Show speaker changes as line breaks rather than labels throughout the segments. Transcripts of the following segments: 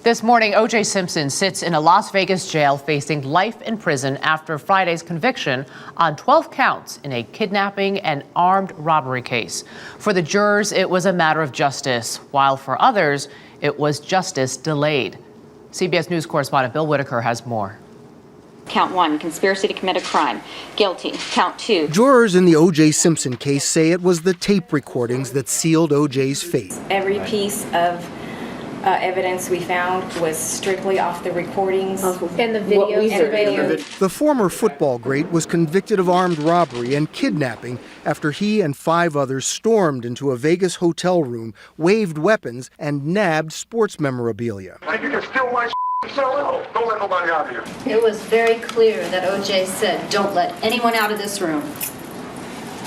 This morning, O.J. Simpson sits in a Las Vegas jail facing life in prison after Friday's conviction on 12 counts in a kidnapping and armed robbery case. For the jurors, it was a matter of justice, while for others, it was justice delayed. CBS News correspondent Bill Whitaker has more.
Count 1, conspiracy to commit a crime. Guilty. Count 2.
Jurors in the O.J. Simpson case say it was the tape recordings that sealed O.J.'s fate.
Every piece of evidence we found was strictly off the recordings.
And the video.
The former football great was convicted of armed robbery and kidnapping after he and 5 others stormed into a Vegas hotel room, waved weapons, and nabbed sports memorabilia.
You can steal my sell it. Don't let nobody out here.
It was very clear that O.J. said, don't let anyone out of this room.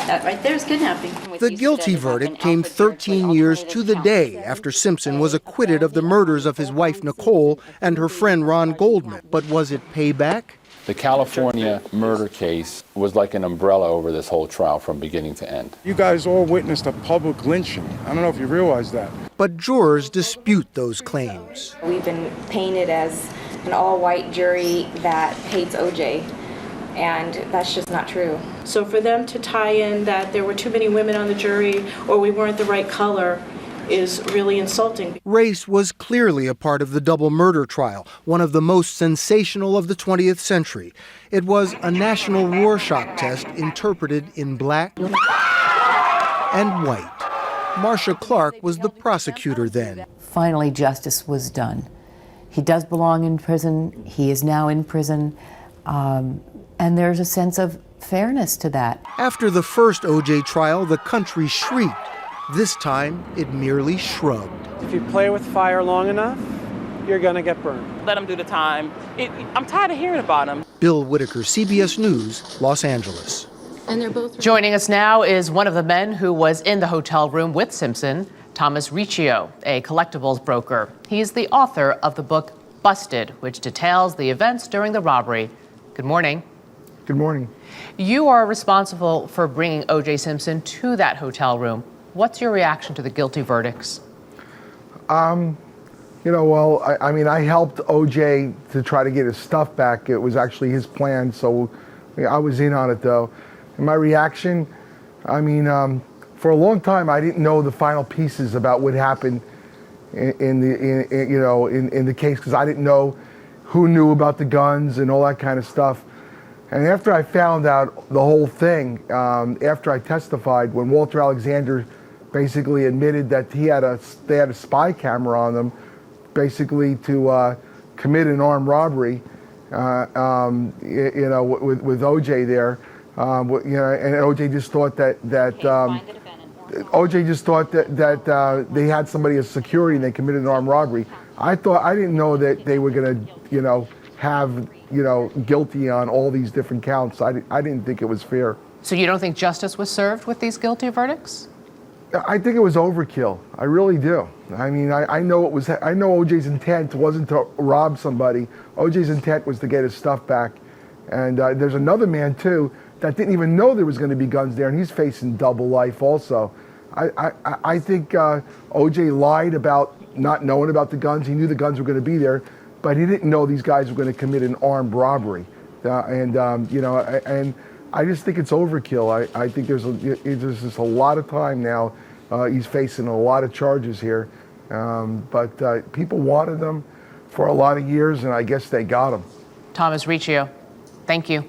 That right there is kidnapping.
The guilty verdict came 13 years to the day after Simpson was acquitted of the murders of his wife Nicole and her friend Ron Goldman. But was it payback?
The California murder case was like an umbrella over this whole trial from beginning to end.
You guys all witnessed a public lynching. I don't know if you realize that.
But jurors dispute those claims.
We've been painted as an all-white jury that hates O.J., and that's just not true.
So for them to tie in that there were too many women on the jury or we weren't the right color is really insulting.
Race was clearly a part of the double murder trial, one of the most sensational of the 20th century. It was a national Rorschach test interpreted in black and white. Marcia Clark was the prosecutor then.
Finally, justice was done. He does belong in prison. He is now in prison. And there's a sense of fairness to that.
After the first O.J. trial, the country shrieked. This time, it merely shrugged.
If you play with fire long enough, you're gonna get burned.
Let him do the time. I'm tired of hearing about him.
Bill Whitaker, CBS News, Los Angeles.
And they're both
Joining us now is one of the men who was in the hotel room with Simpson, Thomas Riccio, a collectibles broker. He's the author of the book Busted, which details the events during the robbery. Good morning.
Good morning.
You are responsible for bringing O.J. Simpson to that hotel room. What's your reaction to the guilty verdicts?
I helped O.J. to try to get his stuff back. It was actually his plan, so I was in on it, though. And my reaction, for a long time, I didn't know the final pieces about what happened in the case, because I didn't know who knew about the guns and all that kind of stuff. And after I found out the whole thing, after I testified, when Walter Alexander basically admitted that they had a spy camera on them, basically to commit an armed robbery, with O.J. there, and O.J. just thought that they had somebody as security and they committed an armed robbery. I didn't know that they were going to, have guilty on all these different counts. I didn't think it was fair.
So you don't think justice was served with these guilty verdicts?
I think it was overkill. I really do. I know O.J.'s intent wasn't to rob somebody. O.J.'s intent was to get his stuff back. And there's another man too that didn't even know there was going to be guns there, and he's facing double life also. I think O.J. lied about not knowing about the guns. He knew the guns were going to be there, but he didn't know these guys were going to commit an armed robbery. And I just think it's overkill. I think there's just a lot of time now. He's facing a lot of charges here. But people wanted them for a lot of years, and I guess they got them.
Thomas Riccio, thank you.